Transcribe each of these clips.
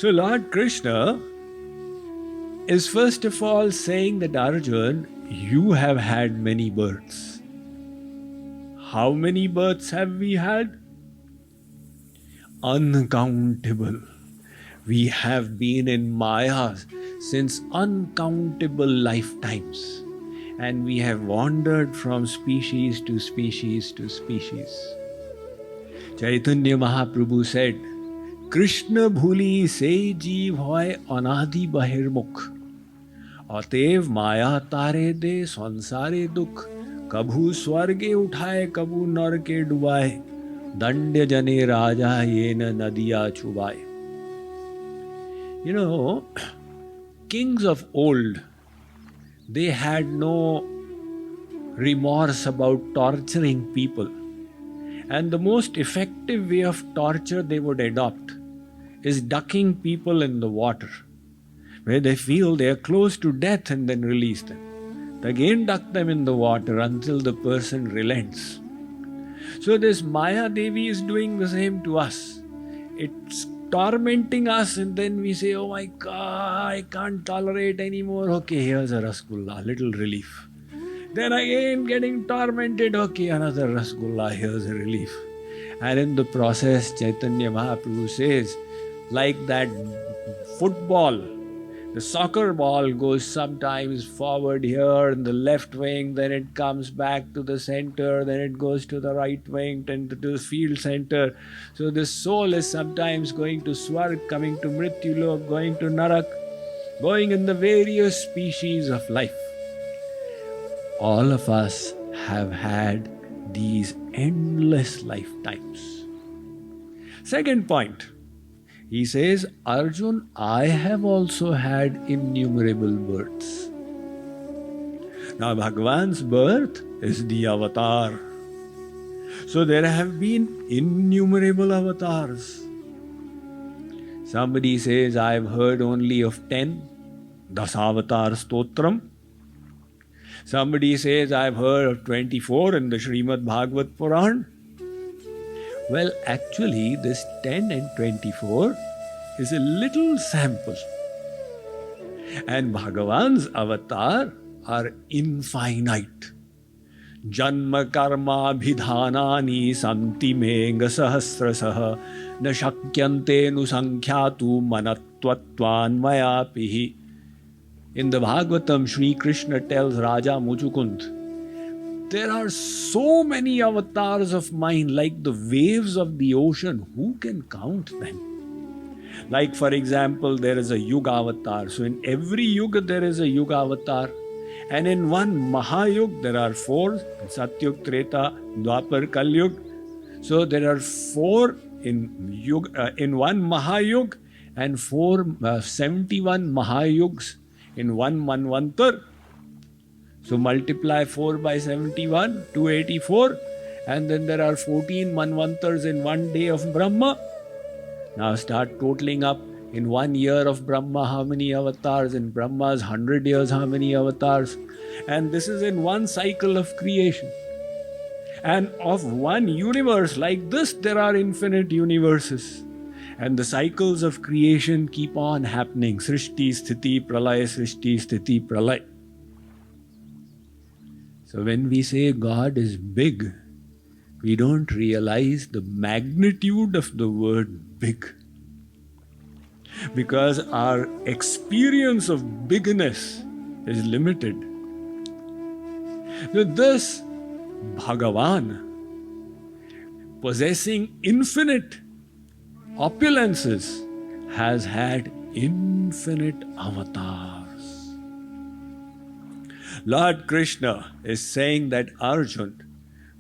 So Lord Krishna is first of all saying that Arjun, you have had many births. How many births have we had? Uncountable. We have been in Maya since uncountable lifetimes, and we have wandered from species to species to species. Chaitanya Mahaprabhu said, Krishna bhuli se jeev hoy anadi bahirmukh. अतएव माया तारे दे संसारे दुख कभू स्वर्गे उठाए कभू नरके डुबाए दंड जने राजा ये नदिया चुबाए. You know, kings of old, they had no remorse about torturing people, and the most effective way of torture they would adopt is ducking people in the water, where they feel they are close to death and then release them. They again duck them in the water until the person relents. So this Maya Devi is doing the same to us. It's tormenting us, and then we say, oh my God, I can't tolerate anymore. Okay, here's a Rasgulla, little relief. Then again getting tormented. Okay, another Rasgulla, here's a relief. And in the process, Chaitanya Mahaprabhu says, like that football, the soccer ball goes sometimes forward here in the left wing, then it comes back to the center, then it goes to the right wing, then to the field center. So the soul is sometimes going to Swarg, coming to Mrityulok, going to Narak, going in the various species of life. All of us have had these endless lifetimes. Second point. He says, Arjun, I have also had innumerable births. Now, Bhagavan's birth is the avatar. So there have been innumerable avatars. Somebody says, I've heard only of 10, Dasavatar Stotram. Somebody says, I've heard of 24 in the Srimad Bhagavat Puran. Well, actually, this 10 and 24 is a little sample. And Bhagavan's avatar are infinite. Janma karma bhidhanani santi menga sahasrasaha na shakyante nusankhyatu manatvatvan mayapihi. In the Bhagavatam, Sri Krishna tells Raja Muchukund, there are so many avatars of mine, like the waves of the ocean. Who can count them? Like, for example, there is a Yuga avatar. So in every Yuga, there is a Yuga avatar. And in one Mahayug, there are 4. Satyug, Treta, Dwapar, Kalyug. So there are 4 in one Mahayug, and 71 Mahayugs in one Manvantar. So multiply 4 by 71, 284, and then there are 14 Manvantars in one day of Brahma. Now start totaling up. In 1 year of Brahma, how many avatars? In Brahma's 100 years, how many avatars? And this is in one cycle of creation. And of one universe like this, there are infinite universes. And the cycles of creation keep on happening. Srishti, Sthiti, Pralay, Srishti, Sthiti, Pralay. So when we say God is big, we don't realize the magnitude of the word big. Because our experience of bigness is limited. So this Bhagavan, possessing infinite opulences, has had infinite avatars. Lord Krishna is saying that Arjun,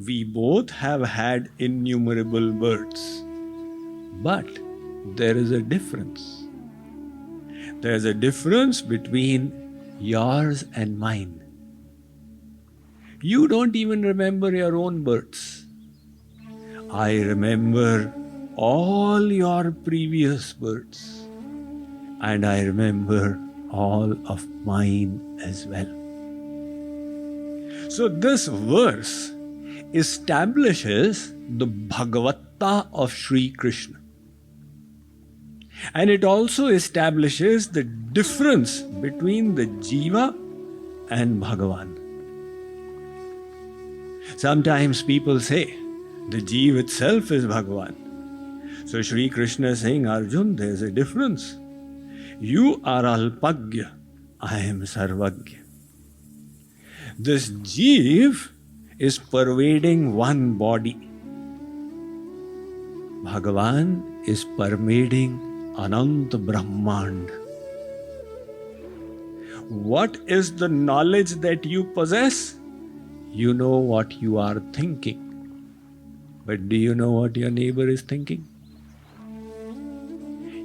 we both have had innumerable births, but there is a difference. There is a difference between yours and mine. You don't even remember your own births. I remember all your previous births, and I remember all of mine as well. So this verse establishes the Bhagavatta of Sri Krishna. And it also establishes the difference between the Jiva and Bhagavan. Sometimes people say the Jeev itself is Bhagavan. So Sri Krishna is saying, Arjun, there's a difference. You are Alpagya, I am Sarvagya. This Jeev is pervading one body. Bhagavan is pervading Anant Brahmand. What is the knowledge that you possess? You know what you are thinking. But do you know what your neighbor is thinking?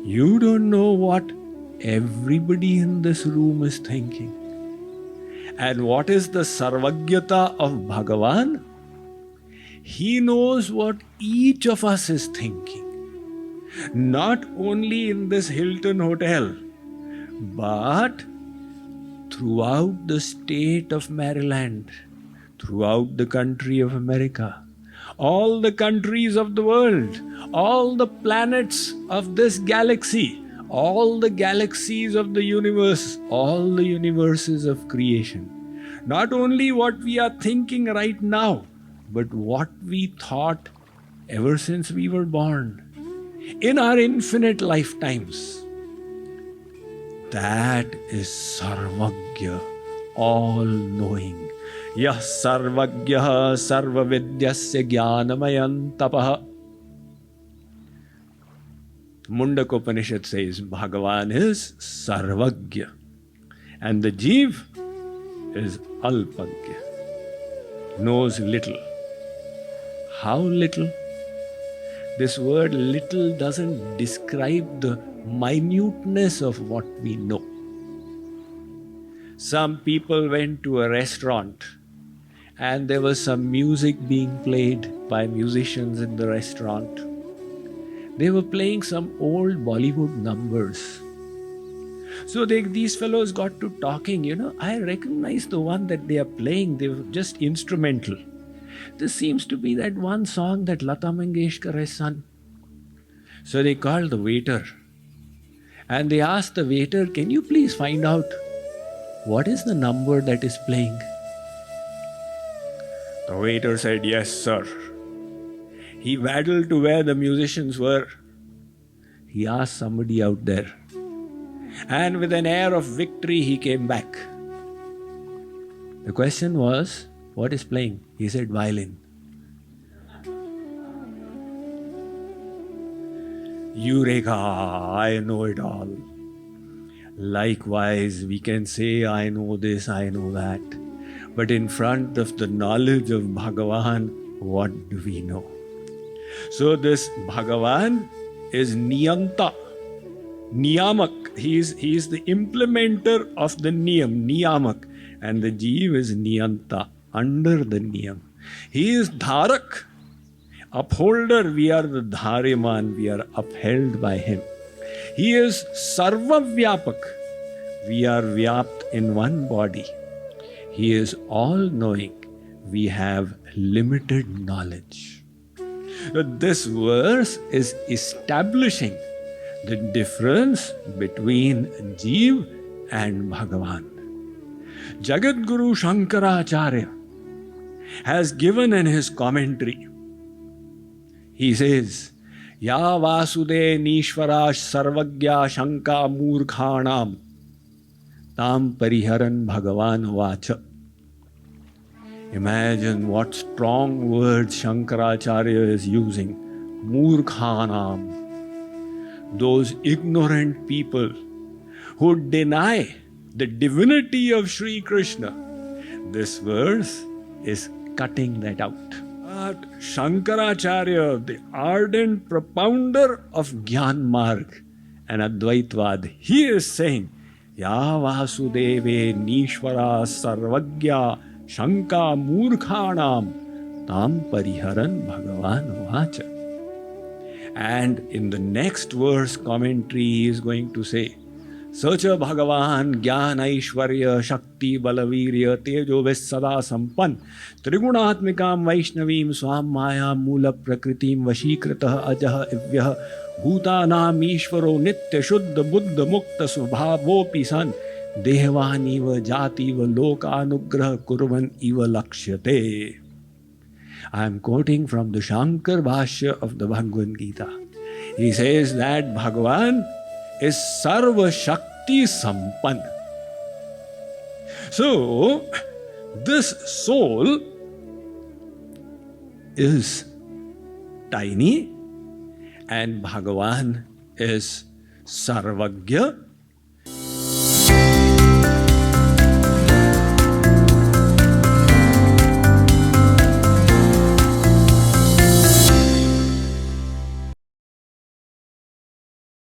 You don't know what everybody in this room is thinking. And what is the Sarvagyata of Bhagavan? He knows what each of us is thinking. Not only in this Hilton Hotel, but throughout the state of Maryland, throughout the country of America, all the countries of the world, all the planets of this galaxy, all the galaxies of the universe, all the universes of creation. Not only what we are thinking right now, but what we thought ever since we were born, in our infinite lifetimes. That is Sarvagya, all-knowing. Yah Sarvagya Sarvavidyasya Jnanamayam Tapaha. Mundaka Upanishad says Bhagavan is Sarvagya and the Jeev is Alpagya, knows little. How little? This word little doesn't describe the minuteness of what we know. Some people went to a restaurant and there was some music being played by musicians in the restaurant. They were playing some old Bollywood numbers. So these fellows got to talking, I recognize the one that they are playing, they were just instrumental. This seems to be that one song that Lata Mangeshkar has sung. So they called the waiter and they asked the waiter, can you please find out what is the number that is playing? The waiter said, yes, sir. He waddled to where the musicians were. He asked somebody out there. And with an air of victory, he came back. The question was, what is playing? He said, violin. Eureka, I know it all. Likewise, we can say, I know this, I know that. But in front of the knowledge of Bhagavan, what do we know? So this Bhagavan is Niyanta, Niyamak. He is the implementer of the Niyam, Niyamak. And the Jeev is Niyanta, under the Niyam. He is Dharak, upholder. We are the Dhariman, we are upheld by him. He is Sarvavyapak. We are Vyapt in one body. He is all-knowing. We have limited knowledge. This verse is establishing the difference between Jeev and Bhagavan. Jagat Guru Shankaracharya has given in his commentary, he says, Ya Vasude Nishwara Sarvagya Shanka Murkhanam Tam Pariharan Bhagavan Vacha. Imagine what strong words Shankaracharya is using. Murkhanam. Those ignorant people who deny the divinity of Sri Krishna. This verse is cutting that out. But Shankaracharya, the ardent propounder of Gyan Marg and Advaitvad, he is saying, Ya Vasudeve Nishwara Sarvagya Shanka Murkhanam Tam Pariharan Bhagavan Vacha. And in the next verse commentary, he is going to say, सच भगवान ज्ञान ऐश्वर्य शक्ति बलवीर्य तेजो सदा संपन्न त्रिगुणात्मिकां वैष्णवीं स्वाम माया मूल प्रकृतिं वशीकृतः अजः इव्यः भूतानां ईश्वरो नित्य शुद्ध बुद्ध मुक्त स्वभावोऽपि सन् देहवानिव जातिव लोकानुग्रह कुर्वन् इव लक्ष्यते. I am quoting from the Shankar Bhashya of the Bhagavad Gita. He says that Bhagavan is Sarva Shakti Sampann. So, this soul is tiny and Bhagavan is Sarvagya,